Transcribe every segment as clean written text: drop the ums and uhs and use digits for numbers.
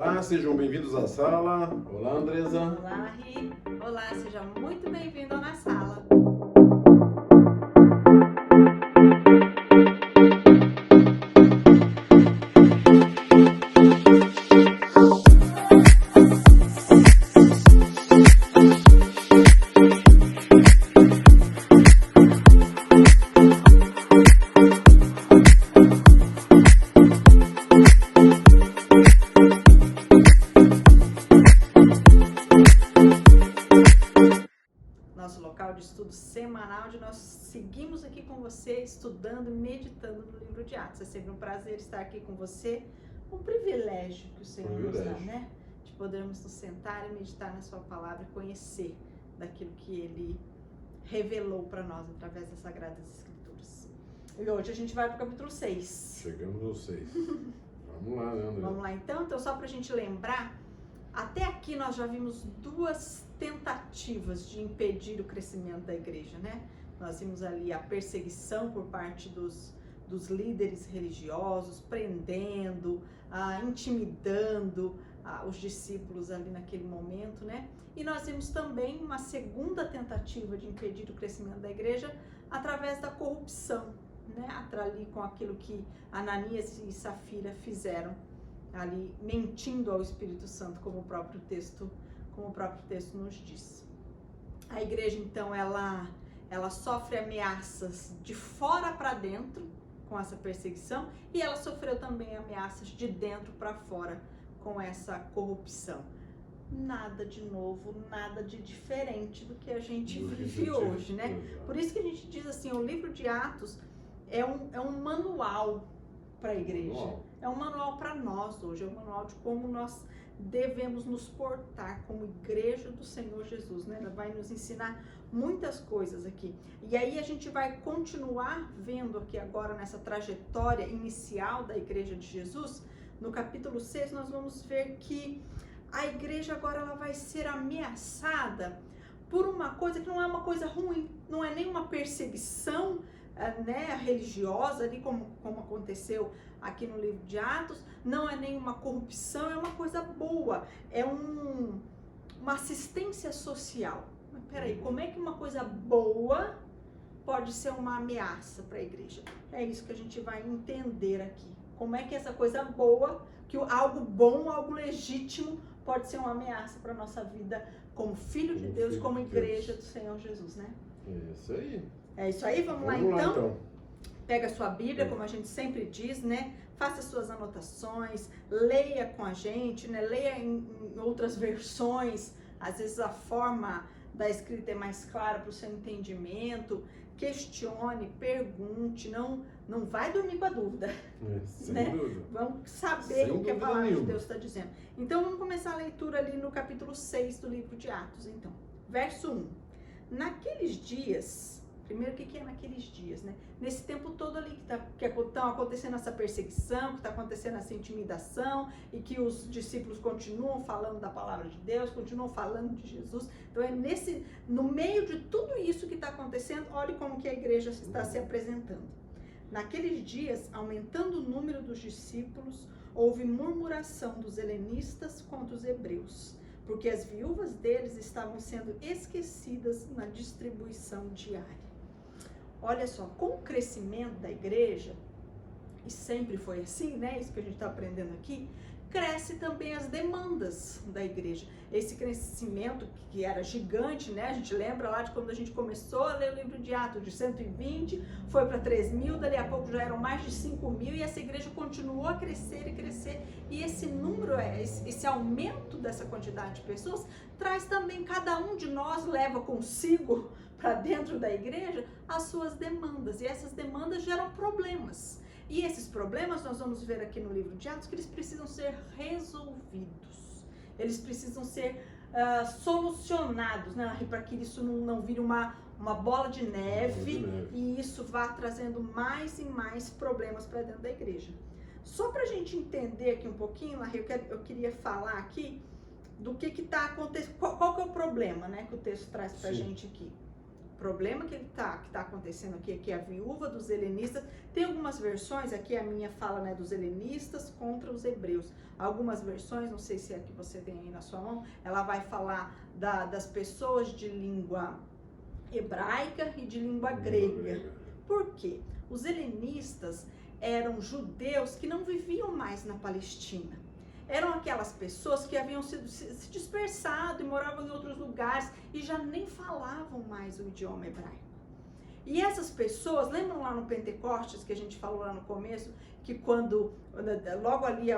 Olá, sejam bem-vindos à sala. Olá, Andresa. Olá, Ri. Olá, seja muito bem-vindo na sala. Nosso local de estudo semanal, onde nós seguimos aqui com você, estudando e meditando no livro de Atos. É sempre um prazer estar aqui com você, um privilégio que o Senhor nos dá, né? De podermos nos sentar e meditar na sua palavra e conhecer daquilo que Ele revelou para nós através das Sagradas Escrituras. E hoje a gente vai para o capítulo 6. Chegamos no 6. Vamos lá, né, Andresa? Vamos lá então? Então, só para a gente lembrar, até aqui nós já vimos duas tentativas de impedir o crescimento da igreja, né? Nós vimos ali a perseguição por parte dos líderes religiosos, prendendo, intimidando os discípulos ali naquele momento, né? E nós vimos também uma segunda tentativa de impedir o crescimento da igreja através da corrupção, né? Ali com aquilo que Ananias e Safira fizeram, ali mentindo ao Espírito Santo, como o próprio texto nos diz. A igreja então ela sofre ameaças de fora para dentro com essa perseguição, e ela sofreu também ameaças de dentro para fora com essa corrupção. Nada de novo, nada de diferente do que a gente vive hoje, né? Por isso que a gente diz assim, o livro de Atos é um manual para a igreja. É um manual para nós hoje, é um manual de como nós devemos nos portar como igreja do Senhor Jesus, né? Ela vai nos ensinar muitas coisas aqui. E aí a gente vai continuar vendo aqui agora nessa trajetória inicial da igreja de Jesus. No capítulo 6 nós vamos ver que a igreja agora ela vai ser ameaçada por uma coisa que não é uma coisa ruim, não é nenhuma perseguição, né, religiosa, ali como aconteceu aqui no livro de Atos, não é nenhuma corrupção, é uma coisa boa, é uma assistência social. Mas peraí, como é que uma coisa boa pode ser uma ameaça para a igreja? É isso que a gente vai entender aqui. Como é que essa coisa boa, que algo bom, algo legítimo, pode ser uma ameaça para a nossa vida como filho de Deus, como igreja do Senhor Jesus, né? É isso aí. É isso aí, vamos lá então. Pega a sua Bíblia, como a gente sempre diz, né? Faça suas anotações, leia com a gente, né? Leia em outras versões. Às vezes a forma da escrita é mais clara para o seu entendimento. Questione, pergunte, não vai dormir com a dúvida. Sem né? dúvida. Vamos saber Sem o que a dúvida palavra nenhuma. de Deus está dizendo. Então vamos começar a leitura ali no capítulo 6 do livro de Atos. Então, verso 1. Naqueles dias... Primeiro, o que é naqueles dias, né? Nesse tempo todo ali que está acontecendo essa perseguição, que está acontecendo essa intimidação e que os discípulos continuam falando da palavra de Deus, continuam falando de Jesus. Então no meio de tudo isso que está acontecendo, olhe como que a igreja está se apresentando. Naqueles dias, aumentando o número dos discípulos, houve murmuração dos helenistas contra os hebreus, porque as viúvas deles estavam sendo esquecidas na distribuição diária. Olha só, com o crescimento da igreja, e sempre foi assim, né? Isso que a gente está aprendendo aqui, cresce também as demandas da igreja. Esse crescimento que era gigante, né? A gente lembra lá de quando a gente começou a ler o livro de Atos, de 120, foi para 3.000, dali a pouco já eram mais de 5.000, e essa igreja continuou a crescer e crescer. E esse número, esse aumento dessa quantidade de pessoas, traz também, cada um de nós leva consigo para dentro da igreja as suas demandas, e essas demandas geram problemas. E esses problemas nós vamos ver aqui no livro de Atos que eles precisam ser resolvidos, eles precisam ser solucionados, né? Para que isso não vire uma bola de neve e isso vá trazendo mais e mais problemas para dentro da igreja. Só para a gente entender aqui um pouquinho, eu queria falar aqui do que está acontecendo, qual que é o problema, né, que o texto traz para a gente aqui. problema que está acontecendo aqui é que a viúva dos helenistas, tem algumas versões, aqui a minha fala, né, dos helenistas contra os hebreus. Algumas versões, não sei se é a que você tem aí na sua mão, ela vai falar das pessoas de língua hebraica e de língua grega. Por quê? Os helenistas eram judeus que não viviam mais na Palestina. Eram aquelas pessoas que haviam se dispersado e moravam em outros lugares e já nem falavam mais o idioma hebraico. E essas pessoas, lembram lá no Pentecostes, que a gente falou lá no começo, que quando, logo ali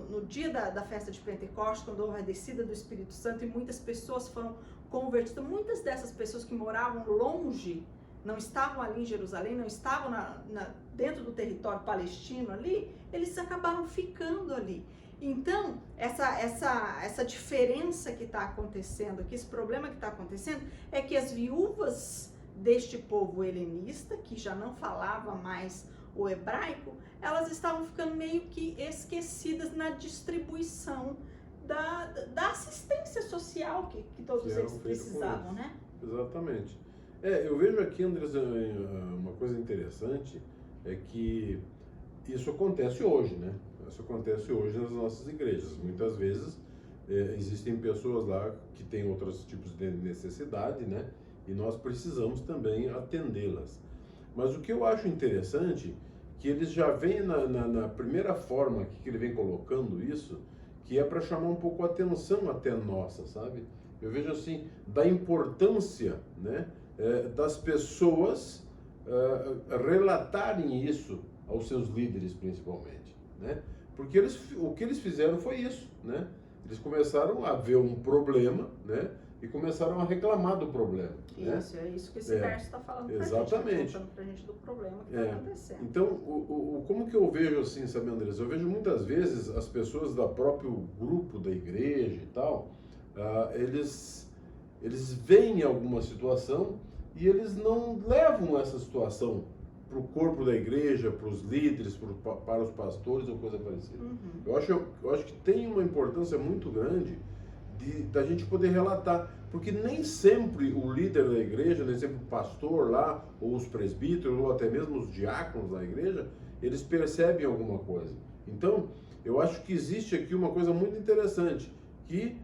no dia da festa de Pentecostes, quando houve a descida do Espírito Santo e muitas pessoas foram convertidas, muitas dessas pessoas que moravam longe, não estavam ali em Jerusalém, não estavam dentro do território palestino ali, eles acabaram ficando ali. Então, essa diferença que está acontecendo aqui, esse problema que está acontecendo, é que as viúvas deste povo helenista, que já não falava mais o hebraico, elas estavam ficando meio que esquecidas na distribuição da assistência social que todos eles precisavam, né? Exatamente. Eu vejo aqui, Andresa, uma coisa interessante, é que isso acontece hoje, né? Isso acontece hoje nas nossas igrejas. Muitas vezes existem pessoas lá que têm outros tipos de necessidade, né? E nós precisamos também atendê-las. Mas o que eu acho interessante, que eles já vêm na primeira forma que ele vem colocando isso, que é para chamar um pouco a atenção até nossa, sabe? Eu vejo assim, da importância, né? Das pessoas relatarem isso aos seus líderes, principalmente, né? Porque o que eles fizeram foi isso, né? Eles começaram a ver um problema, né? E começaram a reclamar do problema. Isso, né? É isso que esse verso está falando pra exatamente. Gente, contando pra gente do problema que está acontecendo. Então, como que eu vejo assim, sabe, Andressa? Eu vejo muitas vezes as pessoas do próprio grupo da igreja e tal, eles veem alguma situação e eles não levam essa situação para o corpo da igreja, para os líderes, para os pastores ou coisa parecida. Uhum. Eu acho que tem uma importância muito grande da gente poder relatar, porque nem sempre o líder da igreja, nem sempre o pastor lá, ou os presbíteros, ou até mesmo os diáconos da igreja, eles percebem alguma coisa. Então, eu acho que existe aqui uma coisa muito interessante, que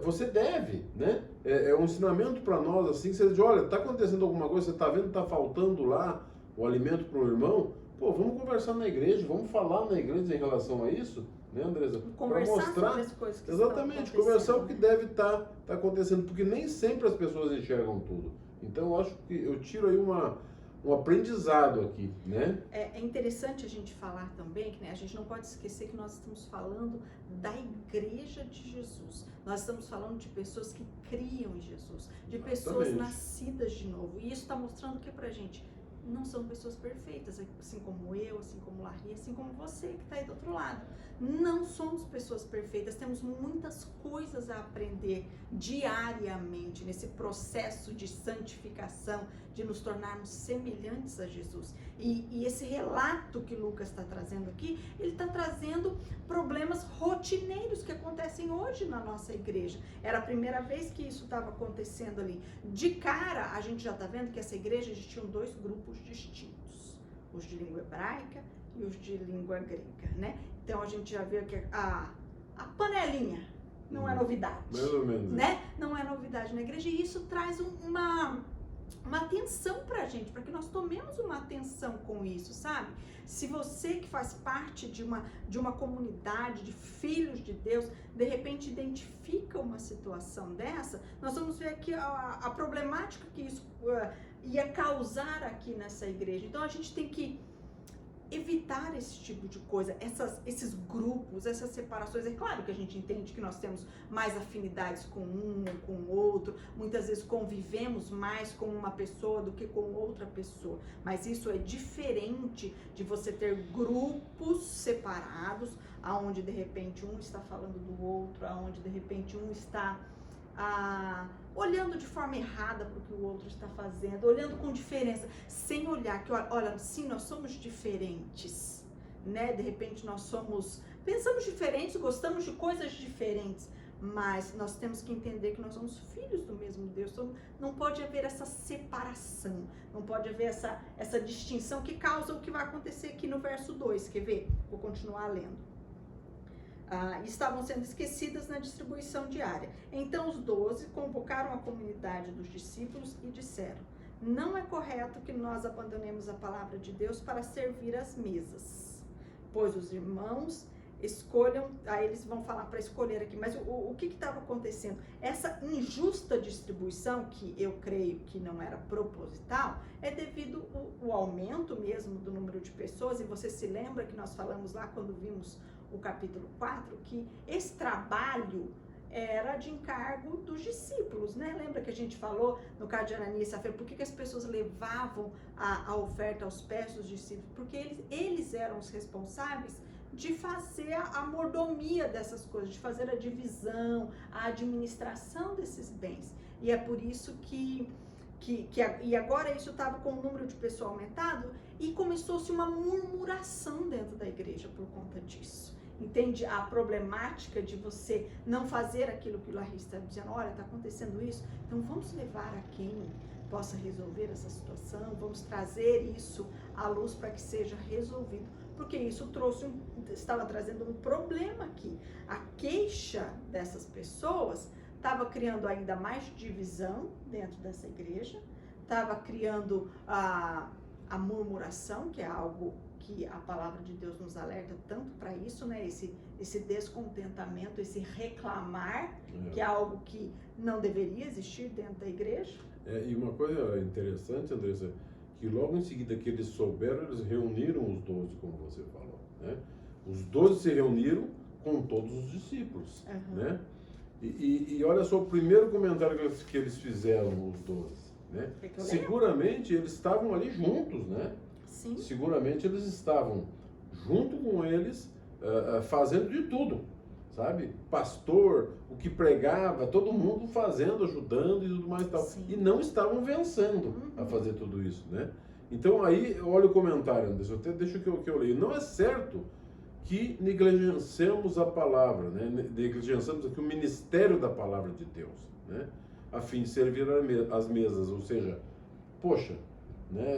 você deve, né? É um ensinamento para nós, assim, você diz, olha, está acontecendo alguma coisa, você está vendo que está faltando lá o alimento para o irmão, vamos conversar na igreja, vamos falar na igreja em relação a isso, né, Andresa? Conversar mostrar, sobre as coisas que exatamente, conversar o que deve estar acontecendo, porque nem sempre as pessoas enxergam tudo. Então, eu acho que eu tiro aí um aprendizado aqui, né? É interessante a gente falar também, que, né, a gente não pode esquecer que nós estamos falando da igreja de Jesus. Nós estamos falando de pessoas que criam em Jesus, de pessoas nascidas de novo. E isso está mostrando o que pra gente? Não são pessoas perfeitas, assim como eu, assim como Larry, assim como você que está aí do outro lado. Não somos pessoas perfeitas, temos muitas coisas a aprender diariamente nesse processo de santificação, de nos tornarmos semelhantes a Jesus. E esse relato que Lucas está trazendo aqui, ele está trazendo problemas rotineiros que acontecem hoje na nossa igreja. Era a primeira vez que isso estava acontecendo ali. De cara, a gente já está vendo que essa igreja tinha dois grupos distintos, os de língua hebraica e os de língua grega, né? Então a gente já vê que a panelinha não é novidade, mais ou menos, né? Não é novidade na igreja, e isso traz uma atenção pra gente, para que nós tomemos uma atenção com isso, sabe? Se você que faz parte de uma comunidade de filhos de Deus, de repente identifica uma situação dessa, nós vamos ver aqui a problemática que isso ia causar aqui nessa igreja. Então a gente tem que evitar esse tipo de coisa, esses grupos, essas separações. É claro que a gente entende que nós temos mais afinidades com um ou com o outro, muitas vezes convivemos mais com uma pessoa do que com outra pessoa, mas isso é diferente de você ter grupos separados, aonde de repente um está falando do outro, aonde de repente um está olhando de forma errada para o que o outro está fazendo, olhando com diferença, sem olhar que, olha, sim, nós somos diferentes, né? De repente nós pensamos diferentes, gostamos de coisas diferentes, mas nós temos que entender que nós somos filhos do mesmo Deus. Então, não pode haver essa separação, não pode haver essa distinção que causa o que vai acontecer aqui no verso 2. Quer ver? Vou continuar lendo. Estavam sendo esquecidas na distribuição diária. Então os 12 convocaram a comunidade dos discípulos e disseram: não é correto que nós abandonemos a palavra de Deus para servir às mesas, pois os irmãos escolham. Aí eles vão falar para escolher aqui, mas o que estava acontecendo? Essa injusta distribuição, que eu creio que não era proposital, é devido ao aumento mesmo do número de pessoas. E você se lembra que nós falamos lá quando vimos o capítulo 4, que esse trabalho era de encargo dos discípulos, né? Lembra que a gente falou no caso de Ananias e Safira, por que as pessoas levavam a oferta aos pés dos discípulos? Porque eles eram os responsáveis de fazer a mordomia dessas coisas, de fazer a divisão, a administração desses bens. E é por isso que agora isso estava com o número de pessoas aumentado e começou-se uma murmuração dentro da igreja por conta disso. Entende a problemática de você não fazer aquilo que o Larissa está dizendo? Olha, está acontecendo isso, então vamos levar a quem possa resolver essa situação, vamos trazer isso à luz para que seja resolvido, porque isso estava trazendo um problema aqui. A queixa dessas pessoas estava criando ainda mais divisão dentro dessa igreja, estava criando a murmuração, que é algo que a palavra de Deus nos alerta tanto para isso, né? Esse descontentamento, esse reclamar, que é algo que não deveria existir dentro da igreja. E uma coisa interessante, Andressa, que logo em seguida que eles souberam, eles reuniram os 12, como você falou, né? Os 12 se reuniram com todos os discípulos, né? E olha só o primeiro comentário que eles fizeram, os 12, né? Seguramente eles estavam ali juntos, né? Sim. Seguramente eles estavam junto com eles, fazendo de tudo, sabe? Pastor, o que pregava, todo mundo fazendo, ajudando e tudo mais e tal. Sim. E não estavam vencendo a fazer tudo isso, né? Então aí, olha o comentário, Anderson, até deixa que eu leio. Não é certo que negligenciamos a palavra, né? Negligenciamos aqui o ministério da palavra de Deus, né? A fim de servir as mesas, ou seja, poxa, né?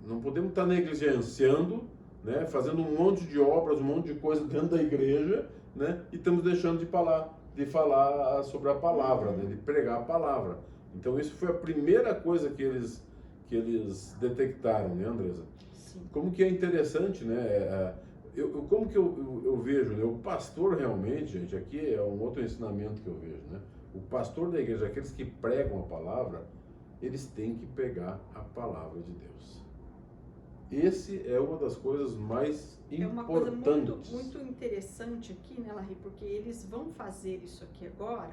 Não podemos estar negligenciando, né? Fazendo um monte de obras, um monte de coisa dentro da igreja, né? E estamos deixando de falar sobre a palavra, né? De pregar a palavra. Então isso foi a primeira coisa que eles detectaram, né, Andressa? Sim. Como que é interessante, né? Como que eu vejo, né? O pastor realmente, gente, aqui é um outro ensinamento que eu vejo, né? O pastor da igreja, aqueles que pregam a palavra, eles têm que pegar a palavra de Deus. Esse é uma das coisas mais importantes. É uma coisa muito interessante aqui, né, Larry? Porque eles vão fazer isso aqui agora,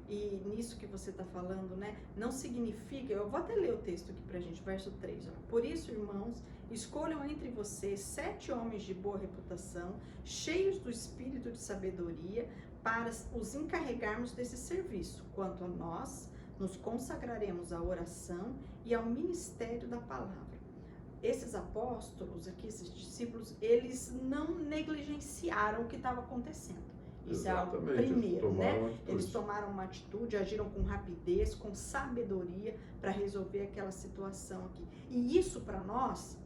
e nisso que você está falando, né? Não significa... Eu vou até ler o texto aqui pra gente, verso 3. Ó. Por isso, irmãos, escolham entre vocês 7 homens de boa reputação, cheios do espírito de sabedoria, para os encarregarmos desse serviço. Quanto a nós, nos consagraremos à oração e ao ministério da palavra. Esses apóstolos aqui, esses discípulos, eles não negligenciaram o que estava acontecendo. Isso Exatamente. É algo primeiro, né? Eles tomaram uma atitude, agiram com rapidez, com sabedoria para resolver aquela situação aqui. E isso para nós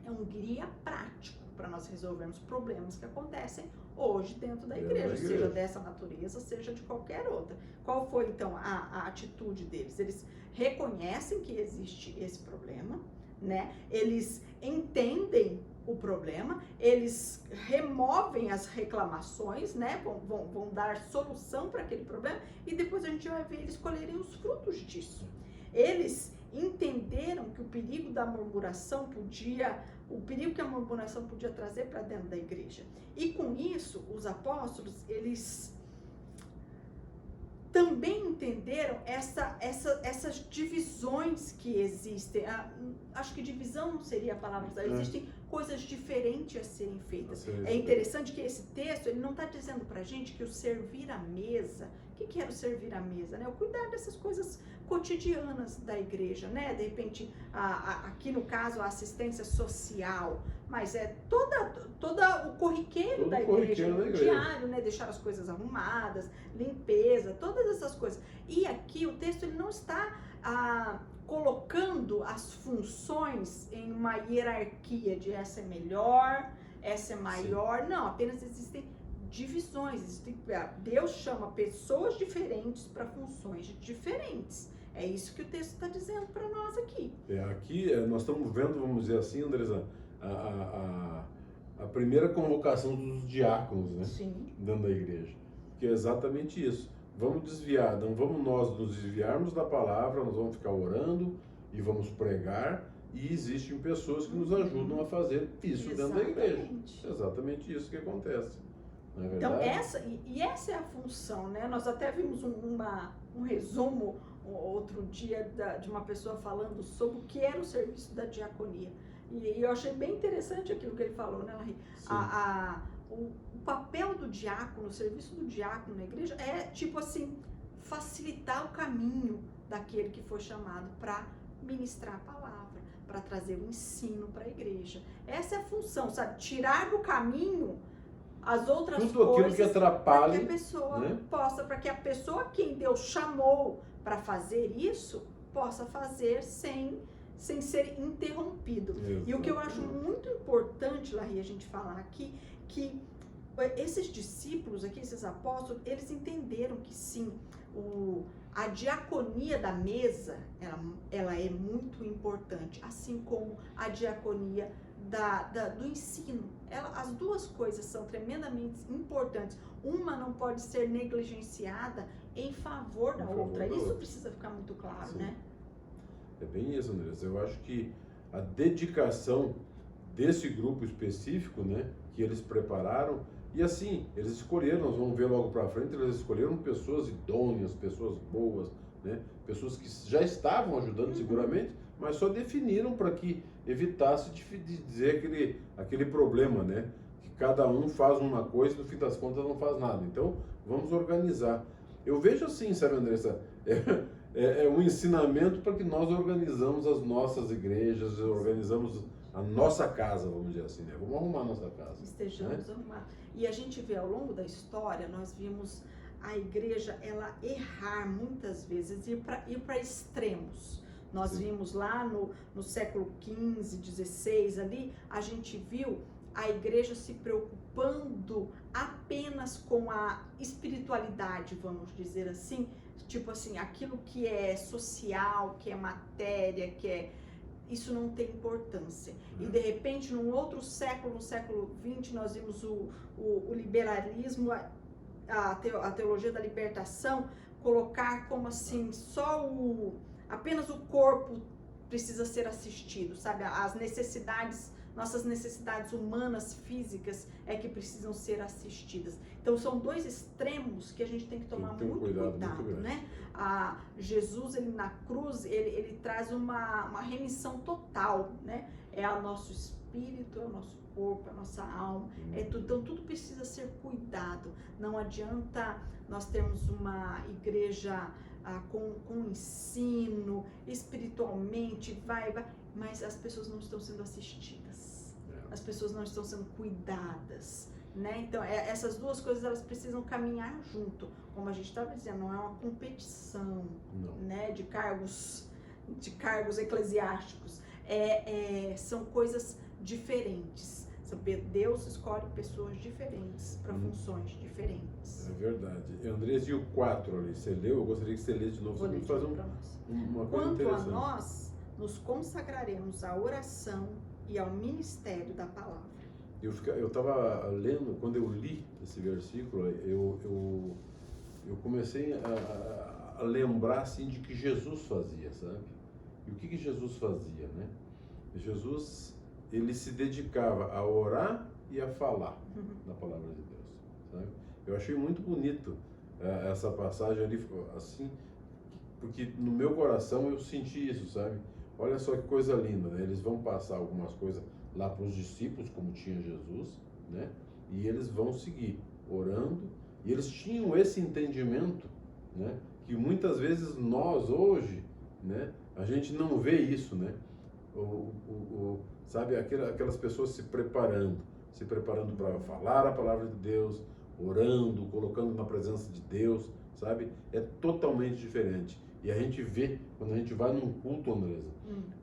é um guia prático para nós resolvermos problemas que acontecem hoje dentro da igreja, seja dessa natureza, seja de qualquer outra. Qual foi então a atitude deles? Eles reconhecem que existe esse problema, né? Eles entendem o problema, eles removem as reclamações, né? Vão dar solução para aquele problema, e depois a gente vai ver eles colherem os frutos disso. Eles entenderam que o perigo da murmuração o perigo que a murmuração podia trazer para dentro da igreja. E com isso, os apóstolos, eles também entenderam essas divisões que existem. Acho que divisão não seria a palavra, existem coisas diferentes a serem feitas. É interessante que esse texto, ele não está dizendo para a gente que o servir à mesa, o que era o servir à mesa, né? O cuidar dessas coisas cotidianas da igreja, né? De repente, aqui no caso, a assistência social, mas é todo o corriqueiro Todo da o igreja, corriqueiro da o igreja. diário, né? Deixar as coisas arrumadas, limpeza, todas essas coisas. E aqui o texto ele não está colocando as funções em uma hierarquia de essa é melhor, essa é maior. Sim. Não, apenas existem divisões. Deus chama pessoas diferentes para funções diferentes. É isso que o texto está dizendo para nós aqui. Aqui nós estamos vendo, vamos dizer assim, Andresa, a primeira convocação dos diáconos, né? Sim. Dentro da igreja. Que é exatamente isso. Vamos desviar, não vamos nós nos desviarmos da palavra, nós vamos ficar orando e vamos pregar, e existem pessoas que nos ajudam a fazer isso dentro da igreja. Exatamente isso que acontece. Não é verdade? Então, essa é a função, né? Nós até vimos um resumo outro dia de uma pessoa falando sobre o que era o serviço da diaconia. E eu achei bem interessante aquilo que ele falou, né, Larry? O papel do diácono, o serviço do diácono na igreja é, tipo assim, facilitar o caminho daquele que foi chamado para ministrar a palavra, para trazer o ensino para a igreja. Essa é a função, sabe? Tirar do caminho as outras tudo coisas, aquilo que atrapalhe, para que a pessoa né? para que a pessoa quem Deus chamou para fazer isso, possa fazer sem ser interrompido. Exatamente. E o que eu acho muito importante, Larry, a gente falar aqui, que esses discípulos aqui, esses apóstolos, eles entenderam que sim, a diaconia da mesa, ela é muito importante, assim como a diaconia do ensino. As duas coisas são tremendamente importantes. Uma não pode ser negligenciada em favor da outra. Isso precisa ficar muito claro, sim, né? É bem isso, Andressa. Eu acho que a dedicação desse grupo específico, né, que eles prepararam, e assim, eles escolheram, nós vamos ver logo para frente, eles escolheram pessoas idôneas, pessoas boas, né, pessoas que já estavam ajudando seguramente, mas só definiram para que evitasse de dizer aquele problema, né, que cada um faz uma coisa e no fim das contas não faz nada. Então, vamos organizar. Eu vejo assim, sabe, Andressa, é um ensinamento para que nós organizamos as nossas igrejas, organizamos a nossa casa, vamos dizer assim, né? Vamos arrumar a nossa casa. Estejamos arrumados. E a gente vê ao longo da história, nós vimos a igreja, ela errar muitas vezes, ir para extremos. Nós sim, vimos lá no século XV, XVI, ali, a gente viu a igreja se preocupando apenas com a espiritualidade, vamos dizer assim, tipo assim, aquilo que é social, que é matéria, isso não tem importância. E de repente, num outro século, no século XX, nós vimos o liberalismo, a teologia da libertação, colocar como assim, apenas o corpo precisa ser assistido, sabe? As necessidades, nossas necessidades humanas, físicas, é que precisam ser assistidas. Então, são dois extremos que a gente tem que tomar muito cuidado, né? Jesus, ele na cruz, ele traz uma remissão total, né? É o nosso espírito, é o nosso corpo, é a nossa alma, então tudo precisa ser cuidado. Não adianta nós termos uma igreja com ensino, espiritualmente, mas as pessoas não estão sendo assistidas, as pessoas não estão sendo cuidadas, né? Então, essas duas coisas, elas precisam caminhar junto, como a gente estava dizendo, não é uma competição, né, de cargos eclesiásticos, são coisas diferentes. Deus escolhe pessoas diferentes para funções diferentes. É verdade. Andrés, e o 4 ali, você leu? Eu gostaria que você lesse de novo. Vou ler de fazer novo para nós. uma coisa Quanto interessante. a nós, nos consagraremos à oração e ao ministério da palavra. Eu estava lendo, quando eu li esse versículo, eu comecei a lembrar assim de que Jesus fazia, sabe? E o que Jesus fazia, né? Jesus, ele se dedicava a orar e a falar na palavra de Deus, sabe? Eu achei muito bonito essa passagem ali, assim, porque no meu coração eu senti isso, sabe? Olha só que coisa linda, né? Eles vão passar algumas coisas lá para os discípulos, como tinha Jesus, né? E eles vão seguir orando, e eles tinham esse entendimento, né? Que muitas vezes nós hoje, né? A gente não vê isso, né? sabe, aquelas pessoas se preparando para falar a palavra de Deus, orando, colocando na presença de Deus, sabe? É totalmente diferente. E a gente vê, quando a gente vai num culto, Andresa,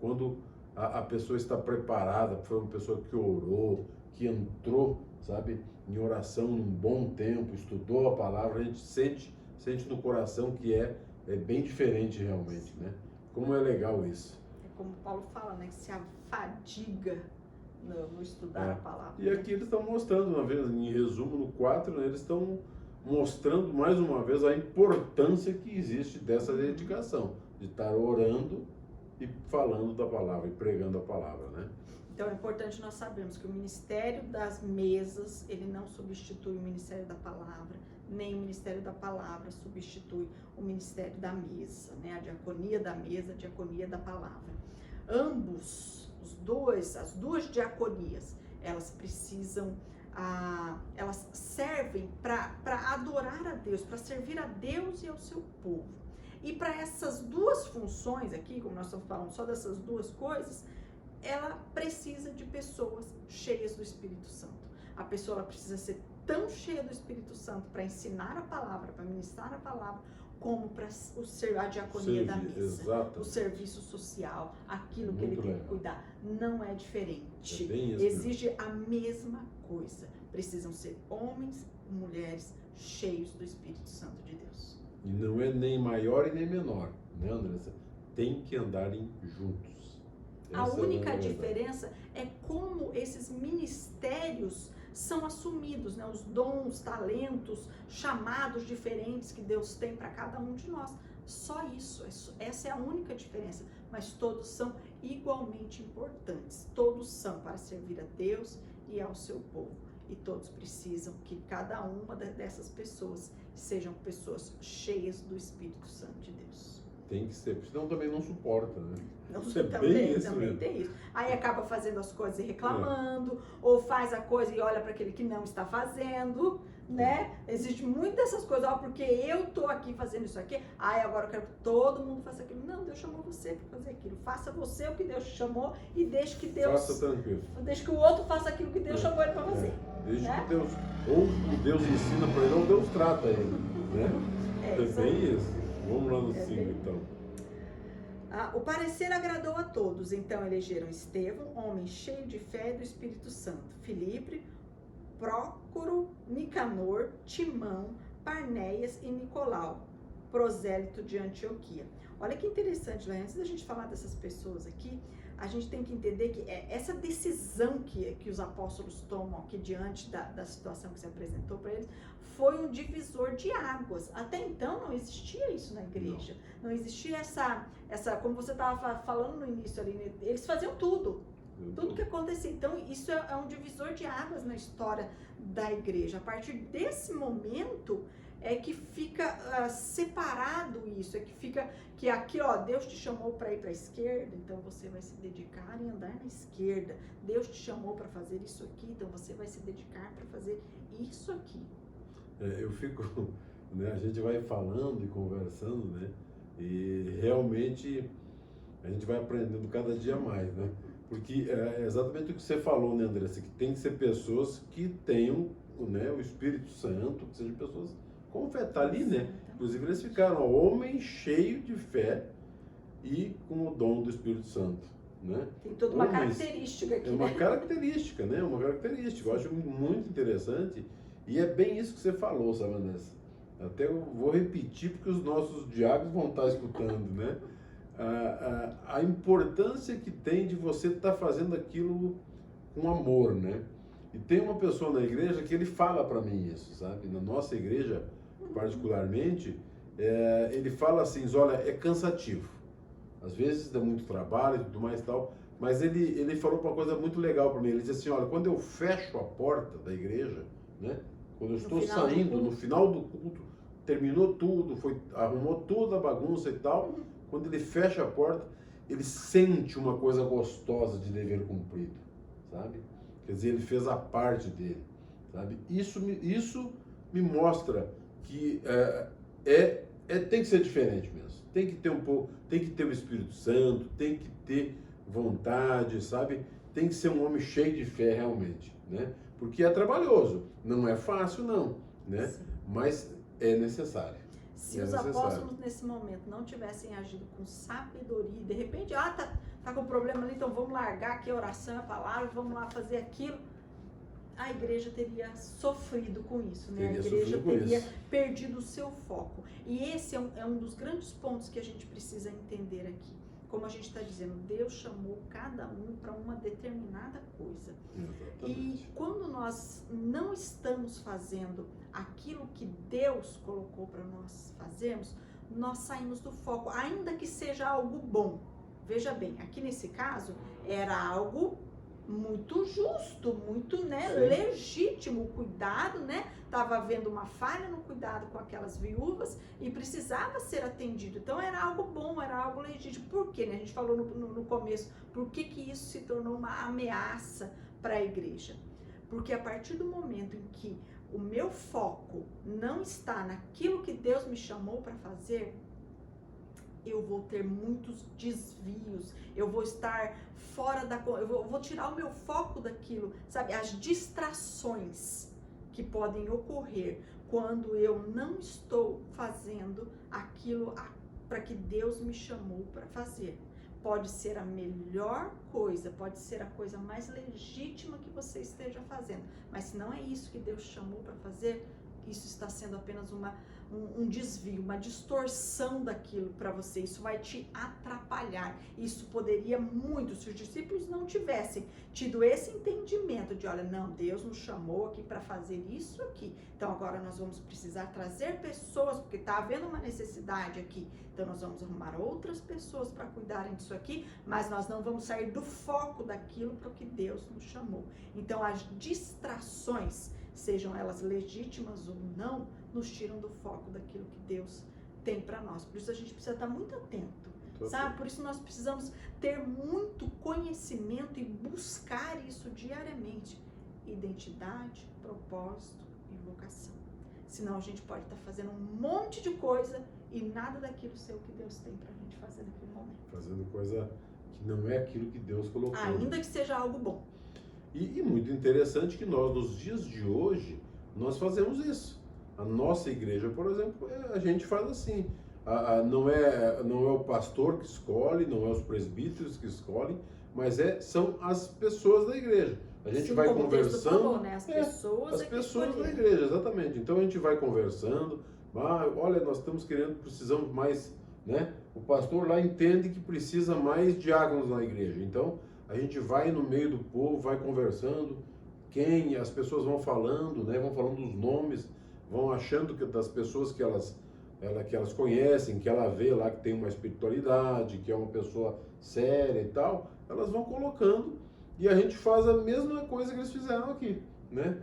quando a pessoa está preparada, foi uma pessoa que orou, que entrou, sabe, em oração num bom tempo, estudou a palavra, a gente sente no coração que é bem diferente realmente, né? Como é legal isso. É como Paulo fala, né? Que se afadiga no estudar a palavra. E aqui eles estão mostrando, uma vez, em resumo, no 4, né, eles estão mostrando mais uma vez a importância que existe dessa dedicação, de estar orando e falando da palavra, e pregando a palavra, né? Então é importante nós sabermos que o ministério das mesas, ele não substitui o ministério da palavra, nem o ministério da palavra substitui o ministério da mesa, né? A diaconia da mesa, a diaconia da palavra. Ambos, as duas diaconias, elas precisam, elas servem para adorar a Deus, para servir a Deus e ao seu povo. E para essas duas funções aqui, como nós estamos falando só dessas duas coisas, ela precisa de pessoas cheias do Espírito Santo. A pessoa ela precisa ser tão cheia do Espírito Santo para ensinar a palavra, para ministrar a palavra, como para a diaconia da mesa, exato. O serviço social, aquilo que Muito ele tem legal. que cuidar. Não é diferente. É bem isso Exige a mesma coisa. Precisam ser homens e mulheres cheios do Espírito Santo de Deus. E não é nem maior e nem menor, né, Andressa? Tem que andarem juntos. A Essa única é a verdade. diferença é como esses ministérios são assumidos, né? Os dons, talentos, chamados diferentes que Deus tem para cada um de nós. Só isso, essa é a única diferença. Mas todos são igualmente importantes. Todos são para servir a Deus e ao seu povo. E todos precisam que cada uma dessas pessoas sejam pessoas cheias do Espírito Santo de Deus. Tem que ser, senão também não suporta, né? Não, Isso é também, bem isso também mesmo. tem isso. Aí acaba fazendo as coisas e reclamando, ou faz a coisa e olha para aquele que não está fazendo, né? Existe muito dessas coisas, ó, porque eu tô aqui fazendo isso aqui, aí agora eu quero que todo mundo faça aquilo. Não, Deus chamou você para fazer aquilo. Faça você o que Deus te chamou e deixe que Deus... Faça tranquilo. Deixe que o outro faça aquilo que Deus chamou ele para fazer. Desde né? que Deus, ou Deus ensina para ele, ou Deus trata ele, né? É isso bem aí. isso. Vamos lá no 5, bem- então. O parecer agradou a todos, então elegeram Estevão, homem cheio de fé e do Espírito Santo, Filipe, Prócoro, Nicanor, Timão, Parnéias e Nicolau, prosélito de Antioquia. Olha que interessante, né? Antes da gente falar dessas pessoas aqui, a gente tem que entender que essa decisão que os apóstolos tomam aqui diante da situação que se apresentou para eles, foi um divisor de águas. Até então não existia isso na igreja. Não existia essa como você estava falando no início ali, né? Eles faziam tudo que acontecia. Então isso é um divisor de águas na história da igreja. A partir desse momento é que fica separado isso, é que fica que aqui, ó, Deus te chamou para ir para a esquerda, então você vai se dedicar em andar na esquerda. Deus te chamou para fazer isso aqui, então você vai se dedicar para fazer isso aqui. Eu fico, né, a gente vai falando e conversando, né, e realmente a gente vai aprendendo cada dia mais, né, porque é exatamente o que você falou, né, Andressa, que tem que ser pessoas que tenham, né, o Espírito Santo, que sejam pessoas com fé, tá ali, né, inclusive eles ficaram, ó, homem cheio de fé e com o dom do Espírito Santo, né. Tem toda uma característica aqui, É uma né? característica, né, uma característica, eu acho muito interessante. E é bem isso que você falou, sabe, Vanessa? Até eu vou repetir porque os nossos diáconos vão estar escutando, né? A importância que tem de você estar fazendo aquilo com amor, né? E tem uma pessoa na igreja que ele fala para mim isso, sabe? Na nossa igreja, particularmente, ele fala assim, olha, é cansativo. Às vezes dá muito trabalho e tudo mais e tal, mas ele falou uma coisa muito legal para mim. Ele disse assim, olha, quando eu fecho a porta da igreja, né? Quando eu estou saindo no final do culto, terminou tudo, arrumou toda a bagunça e tal, quando ele fecha a porta, ele sente uma coisa gostosa de dever cumprido, sabe? Quer dizer, ele fez a parte dele, sabe? Isso me mostra que tem que ser diferente mesmo. Tem que ter tem que ter o Espírito Santo, tem que ter vontade, sabe? Tem que ser um homem cheio de fé realmente, né? Porque é trabalhoso, não é fácil não, né? Sim. Mas é necessário. Se É os necessário. apóstolos nesse momento não tivessem agido com sabedoria, de repente, tá com problema ali, então vamos largar aqui a oração, a palavra, vamos lá fazer aquilo, a igreja teria sofrido com isso, né? A igreja teria perdido o seu foco. E esse é um dos grandes pontos que a gente precisa entender aqui. Como a gente está dizendo, Deus chamou cada um para uma determinada coisa. Exatamente. E quando nós não estamos fazendo aquilo que Deus colocou para nós fazermos, nós saímos do foco, ainda que seja algo bom. Veja bem, aqui nesse caso, era algo muito justo, muito, né, legítimo, o cuidado, né? Estava havendo uma falha no cuidado com aquelas viúvas e precisava ser atendido. Então era algo bom, era algo legítimo. Por quê? Né? A gente falou no começo, por que isso se tornou uma ameaça para a igreja? Porque a partir do momento em que o meu foco não está naquilo que Deus me chamou para fazer, eu vou ter muitos desvios, eu vou estar fora eu vou tirar o meu foco daquilo, sabe? As distrações que podem ocorrer quando eu não estou fazendo aquilo para que Deus me chamou para fazer. Pode ser a melhor coisa, pode ser a coisa mais legítima que você esteja fazendo, mas se não é isso que Deus chamou para fazer, isso está sendo apenas um desvio, uma distorção daquilo para você. Isso vai te atrapalhar. Isso poderia muito, se os discípulos não tivessem tido esse entendimento de, olha, não, Deus nos chamou aqui para fazer isso aqui. Então agora nós vamos precisar trazer pessoas, porque está havendo uma necessidade aqui. Então nós vamos arrumar outras pessoas para cuidarem disso aqui, mas nós não vamos sair do foco daquilo para o que Deus nos chamou. Então as distrações, sejam elas legítimas ou não, nos tiram do foco daquilo que Deus tem para nós. Por isso a gente precisa estar muito atento, sabe? Por isso nós precisamos ter muito conhecimento e buscar isso diariamente. Identidade, propósito e vocação. Senão a gente pode estar fazendo um monte de coisa e nada daquilo ser o que Deus tem para a gente fazer naquele momento. Fazendo coisa que não é aquilo que Deus colocou. Ainda que seja algo bom. E muito interessante que nós, nos dias de hoje, nós fazemos isso. A nossa igreja, por exemplo, a gente faz assim. Não é o pastor que escolhe, não é os presbíteros que escolhem, mas são as pessoas da igreja. A gente vai conversando. Falou, né? As pessoas da igreja, exatamente. Então a gente vai conversando. Olha, nós precisamos mais, né? O pastor lá entende que precisa mais diáconos na igreja. Então a gente vai no meio do povo, vai conversando. As pessoas vão falando, né? Vão falando os nomes, vão achando que das pessoas que elas conhecem, que ela vê lá que tem uma espiritualidade, que é uma pessoa séria e tal, elas vão colocando e a gente faz a mesma coisa que eles fizeram aqui, né?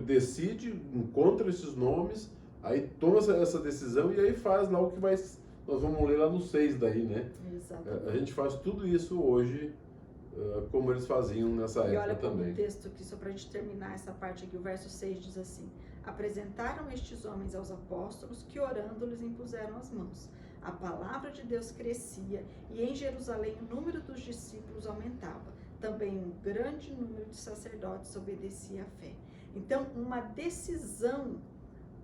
Decide, encontra esses nomes, aí toma essa decisão e aí faz lá o que nós vamos ler lá no 6 daí, né? Exatamente. A gente faz tudo isso hoje como eles faziam nessa época também. E olha como o texto aqui, só para a gente terminar essa parte aqui, o verso 6 diz assim: apresentaram estes homens aos apóstolos, que orando lhes impuseram as mãos. A palavra de Deus crescia e em Jerusalém o número dos discípulos aumentava. Também um grande número de sacerdotes obedecia à fé. Então, uma decisão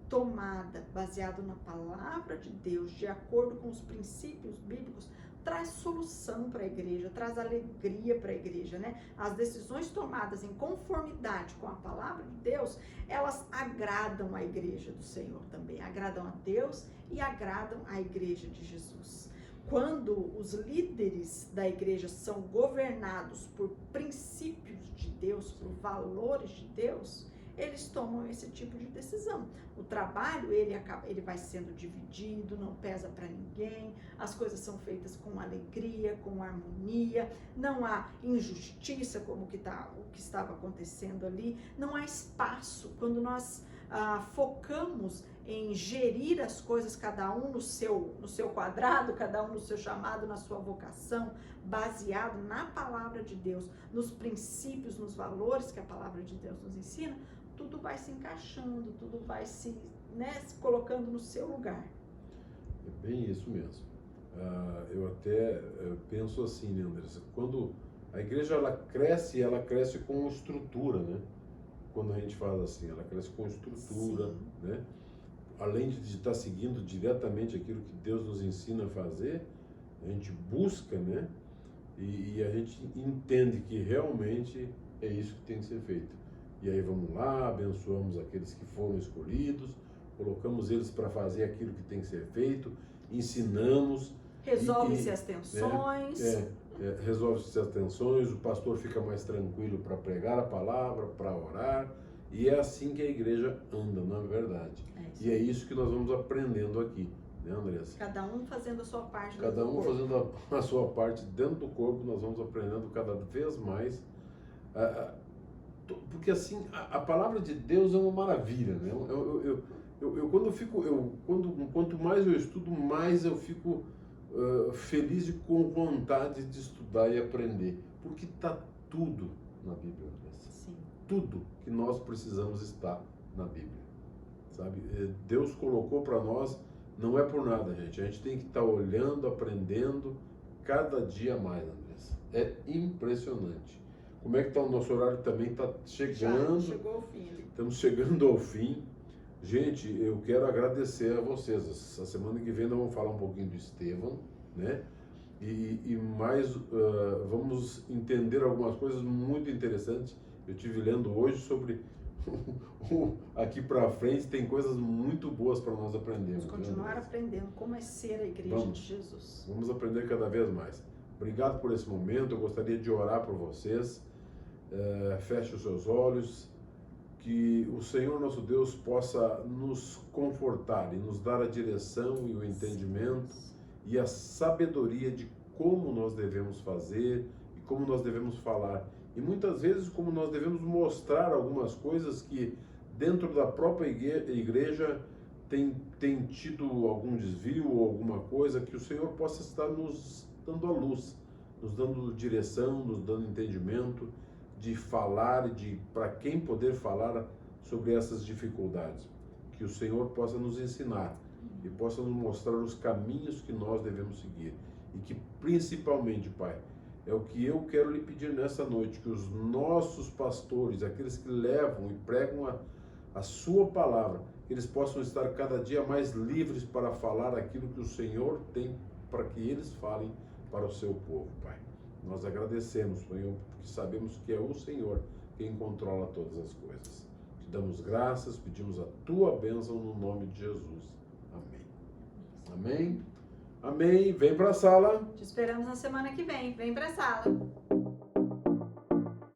tomada baseada na palavra de Deus, de acordo com os princípios bíblicos, traz solução para a igreja, traz alegria para a igreja, né? As decisões tomadas em conformidade com a palavra de Deus, elas agradam a igreja do Senhor também, agradam a Deus e agradam a igreja de Jesus. Quando os líderes da igreja são governados por princípios de Deus, por valores de Deus, eles tomam esse tipo de decisão. O trabalho, ele vai sendo dividido, não pesa para ninguém, as coisas são feitas com alegria, com harmonia, não há injustiça como o que estava acontecendo ali, não há espaço. Quando nós focamos em gerir as coisas, cada um no seu quadrado, cada um no seu chamado, na sua vocação, baseado na palavra de Deus, nos princípios, nos valores que a palavra de Deus nos ensina, tudo vai se encaixando, tudo vai se colocando no seu lugar. É bem isso mesmo. Eu até penso assim, né, Andressa? Quando a igreja ela cresce com estrutura, né? Quando a gente fala assim, ela cresce com estrutura, Sim. né? Além de estar seguindo diretamente aquilo que Deus nos ensina a fazer, a gente busca, né? E a gente entende que realmente é isso que tem que ser feito. E aí vamos lá, abençoamos aqueles que foram escolhidos, colocamos eles para fazer aquilo que tem que ser feito, ensinamos. Resolve-se as tensões. Resolve-se as tensões, o pastor fica mais tranquilo para pregar a palavra, para orar, e é assim que a igreja anda, na verdade. E é isso que nós vamos aprendendo aqui, né, Andressa? Cada um fazendo a sua parte Cada dentro do um corpo. fazendo a sua parte dentro do corpo, nós vamos aprendendo cada vez mais. Porque assim, a palavra de Deus é uma maravilha, né? Quanto mais eu estudo, mais eu fico feliz e com vontade de estudar e aprender, porque está tudo na Bíblia. Sim. Tudo que nós precisamos está na Bíblia, sabe? Deus colocou para nós, não é por nada, gente. A gente tem que estar olhando, aprendendo cada dia mais, Andressa. É impressionante. Como é que está o nosso horário? Também está chegando. Já chegou ao fim ali. Estamos chegando ao fim. Gente, eu quero agradecer a vocês. Essa semana que vem nós vamos falar um pouquinho do Estevão, né? E mais, vamos entender algumas coisas muito interessantes. Eu estive lendo hoje sobre aqui para frente tem coisas muito boas para nós aprendermos. Vamos continuar aprendendo como é ser a igreja de Jesus. Vamos aprender cada vez mais. Obrigado por esse momento. Eu gostaria de orar por vocês. Feche os seus olhos. Que o Senhor nosso Deus possa nos confortar e nos dar a direção e o entendimento e a sabedoria de como nós devemos fazer e como nós devemos falar. E muitas vezes como nós devemos mostrar algumas coisas que dentro da própria igreja tem tido algum desvio ou alguma coisa, que o Senhor possa estar nos dando a luz, nos dando direção, nos dando entendimento de falar e para quem poder falar sobre essas dificuldades. Que o Senhor possa nos ensinar e possa nos mostrar os caminhos que nós devemos seguir. E que principalmente, Pai, é o que eu quero lhe pedir nessa noite, que os nossos pastores, aqueles que levam e pregam a sua palavra, que eles possam estar cada dia mais livres para falar aquilo que o Senhor tem para que eles falem para o seu povo, Pai. Nós agradecemos, Senhor, porque sabemos que é o Senhor quem controla todas as coisas. Te damos graças, pedimos a tua bênção no nome de Jesus. Amém. Amém. Amém. Vem para a sala. Te esperamos na semana que vem. Vem para a sala.